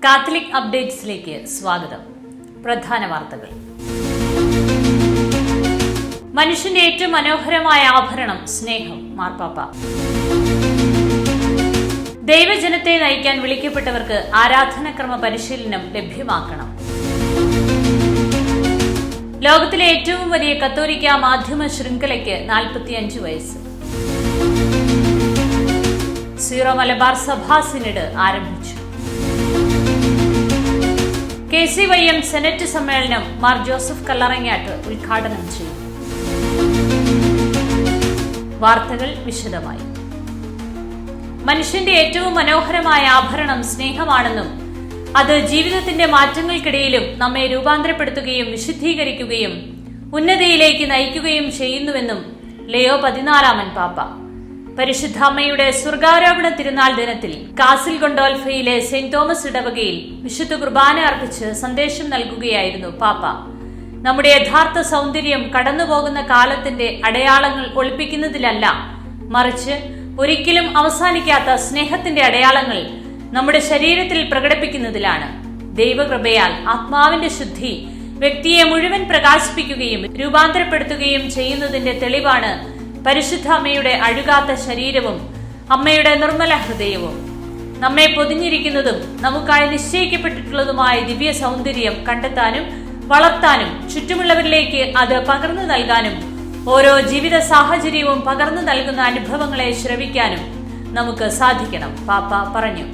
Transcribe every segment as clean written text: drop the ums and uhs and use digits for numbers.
Catholic അപ്ഡേറ്റ്സിലേക്ക് സ്വാഗതം. പ്രധാന വാർത്തകൾ. മനുഷ്യന്റെ ഏറ്റവും മനോഹരമായ ആഭരണം സ്നേഹം. മാർപ്പാപ്പ. ദൈവജനത്തെ നയിക്കാൻ വിളിക്കപ്പെട്ടവർക്ക് ആരാധനാക്രമ പരിശീലനം ലഭ്യമാക്കണം. ലോകത്തിലെ ഏറ്റവും വലിയ കത്തോലിക്ക മാധ്യമ ശൃംഖലയ്ക്ക് 45 വയസ്സ്. സീറോ മലബാർ സഭാ സിനഡ് ആരംഭിച്ചു. KCYM സെനറ്റ് സമ്മേളനം മാർ ജോസഫ് കല്ലറങ്ങാട്ട് ഉദ്ഘാടനം ചെയ്തു. വാർത്തകൾ വിശദമായി. മനുഷ്യന്റെ ഏറ്റവും മനോഹരമായ ആഭരണം സ്നേഹമാണെന്നും അത് ജീവിതത്തിന്റെ മാറ്റങ്ങൾക്കിടയിലും നമ്മെ രൂപാന്തരപ്പെടുത്തുകയും വിശുദ്ധീകരിക്കുകയും ഉന്നതിയിലേക്ക് നയിക്കുകയും ചെയ്യുന്നുവെന്നും ലിയോ 14 പാപ്പ പരിശുദ്ധ അമ്മയുടെ സ്വർഗാരോപണ തിരുനാൾ ദിനത്തിൽ കാസിൽ ഗൊണ്ടോൽഫയിലെ സെന്റ് തോമസ് ഇടവകയിൽ വിശുദ്ധ കുർബാന അർപ്പിച്ച് സന്ദേശം നൽകുകയായിരുന്നു പാപ്പ. നമ്മുടെ യഥാർത്ഥ സൗന്ദര്യം കടന്നുപോകുന്ന കാലത്തിന്റെ അടയാളങ്ങൾ ഒളിപ്പിക്കുന്നതിലല്ല, മറിച്ച് ഒരിക്കലും അവസാനിക്കാത്ത സ്നേഹത്തിന്റെ അടയാളങ്ങൾ നമ്മുടെ ശരീരത്തിൽ പ്രകടിപ്പിക്കുന്നതിലാണ്. ദൈവകൃപയാൽ ആത്മാവിന്റെ ശുദ്ധി വ്യക്തിയെ മുഴുവൻ പ്രകാശിപ്പിക്കുകയും രൂപാന്തരപ്പെടുത്തുകയും ചെയ്യുന്നതിന്റെ തെളിവാണ് പരിശുദ്ധ അമ്മയുടെ അഴുകാത്ത ശരീരവും അമ്മയുടെ നിർമ്മല ഹൃദയവും. നമ്മെ പൊതിഞ്ഞിരിക്കുന്നതും നമുക്കായി നിശ്ചയിക്കപ്പെട്ടിട്ടുള്ളതുമായ ദിവ്യ സൗന്ദര്യം കണ്ടെത്താനും വളർത്താനും ചുറ്റുമുള്ളവരിലേക്ക് അത് പകർന്നു നൽകാനും ഓരോ ജീവിത സാഹചര്യവും പകർന്നു നൽകുന്ന അനുഭവങ്ങളെ ശ്രവിക്കാനും നമുക്ക് സാധിക്കണം, പാപ്പ പറഞ്ഞു.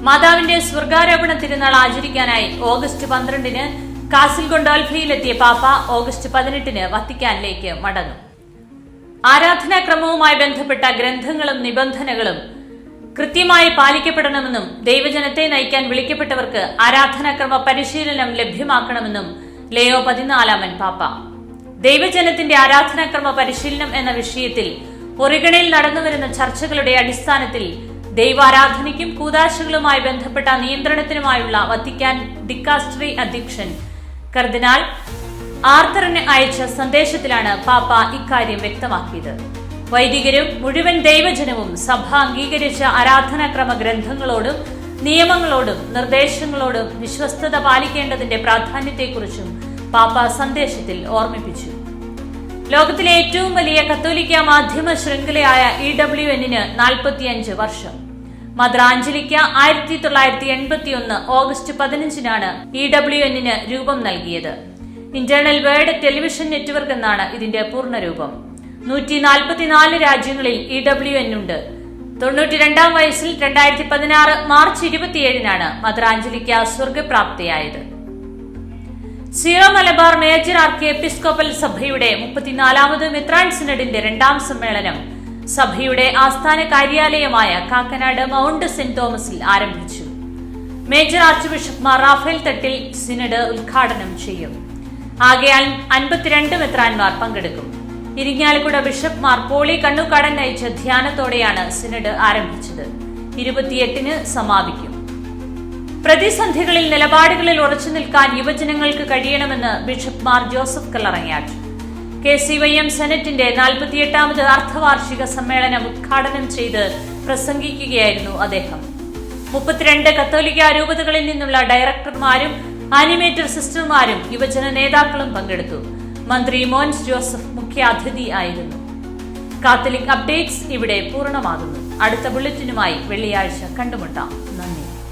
മാതാവിന്റെ സ്വർഗാരോപണ തിരുനാൾ ആചരിക്കാനായി ഓഗസ്റ്റ് 12 കാസിൽ ഗൊണ്ടോൽഫയിലെത്തിയ പാപ്പ ഓഗസ്റ്റ് 18 വത്തിക്കാനിലേക്ക് മടങ്ങും. ആരാധനാക്രമവുമായി ബന്ധപ്പെട്ട ഗ്രന്ഥങ്ങളും നിബന്ധനകളും കൃത്യമായി പാലിക്കപ്പെടണമെന്നും ദൈവജനത്തെ നയിക്കാൻ വിളിക്കപ്പെട്ടവർക്ക് ആരാധനാക്രമ പരിശീലനം ലഭ്യമാക്കണമെന്നും ലിയോ 14 പാപ്പ. ദൈവജനത്തിന്റെ ആരാധനാക്രമ പരിശീലനം എന്ന വിഷയത്തിൽ ഒറിഗണിൽ നടന്നുവരുന്ന ചർച്ചകളുടെ അടിസ്ഥാനത്തിൽ ദൈവാരാധനയ്ക്കും കൂദാശകളുമായി ബന്ധപ്പെട്ട നിയന്ത്രണത്തിനുമായുള്ള വത്തിക്കാൻ ഡിക്കാസ്റ്ററി അധ്യക്ഷൻ കർദിനാൾ ആർത്തറിന് അയച്ച സന്ദേശത്തിലാണ് പാപ്പ ഇക്കാര്യം വ്യക്തമാക്കിയത്. വൈദികരും മുഴുവൻ ദൈവജനവും സഭ അംഗീകരിച്ച ആരാധനാക്രമ ഗ്രന്ഥങ്ങളോടും നിയമങ്ങളോടും നിർദ്ദേശങ്ങളോടും വിശ്വസ്തത പാലിക്കേണ്ടതിന്റെ പ്രാധാന്യത്തെക്കുറിച്ചും പാപ്പ സന്ദേശത്തിൽ ഓർമ്മിപ്പിച്ചു. ലോകത്തിലെ ഏറ്റവും വലിയ കത്തോലിക്ക മാധ്യമ ശൃംഖലയായ EWN 45 വർഷം. മദർ ആഞ്ചലിക്ക 1981 ഓഗസ്റ്റ് 15 EWN രൂപം നൽകിയത്. ഇന്റേണൽ വേർഡ് ടെലിവിഷൻ നെറ്റ്വർക്ക് എന്നാണ് ഇതിന്റെ പൂർണ്ണരൂപം. 144 രാജ്യങ്ങളിൽ EWN ഉണ്ട്. 92 വയസ്സിൽ 2016 മാർച്ച് 27 മദർ ആഞ്ചലിക്ക സ്വർഗപ്രാപ്തിയായത്. Syro Malabar major archiepiscopal സഭയുടെ 34ാമത് മെത്രാൻ സിനഡിന്റെ 2ാം സമ്മേളനം സഭയുടെ ആസ്ഥാന കാര്യാലയമായ കാക്കനാട് മൗണ്ട് സെന്റ് തോമസിൽ ആരംഭിച്ചു. Major arch bishop Mar Raphael Thattil synod ഉദ്ഘാടനം ചെയ്യും. ആകയാൽ 52 മെത്രാൻമാർ പങ്കെടുക്കും. ഇരിങ്ങാലക്കുട ബിഷപ്പ് മാർ പോളി കണ്ണൂക്കാടൻ നയിച്ച ധ്യാനത്തോടെയാണ് സിനഡ് ആരംഭിച്ചത്. 28 സമാപിക്കും. പ്രതിസന്ധികളിൽ നിലപാടുകളിൽ ഉറച്ചു നിൽക്കാൻ യുവജനങ്ങൾക്ക് കഴിയണമെന്ന് bishop Mar Joseph Kallarangatt. KCYM സെനറ്റിന്റെ 48ാമത് അർദ്ധവാർഷിക സമ്മേളനം ഉദ്ഘാടനം ചെയ്ത് പ്രസംഗിക്കുകയായിരുന്നു അദ്ദേഹം. 32 കത്തോലിക്ക രൂപതകളിൽ നിന്നുള്ള ഡയറക്ടർമാരും ആനിമേറ്റർ സിസ്റ്റർമാരും യുവജന നേതാക്കളും പങ്കെടുത്തു. മന്ത്രി മോൻസ് ജോസഫ് മുഖ്യാതിഥി ആയിരുന്നു. കാത്തലിക് അപ്ഡേറ്റ്സ് ഇവിടെ പൂർണ്ണമാകുന്നു. അടുത്ത ബുള്ളറ്റിനുമായി വെള്ളിയാഴ്ച കണ്ടുമുട്ടാം. നന്ദി.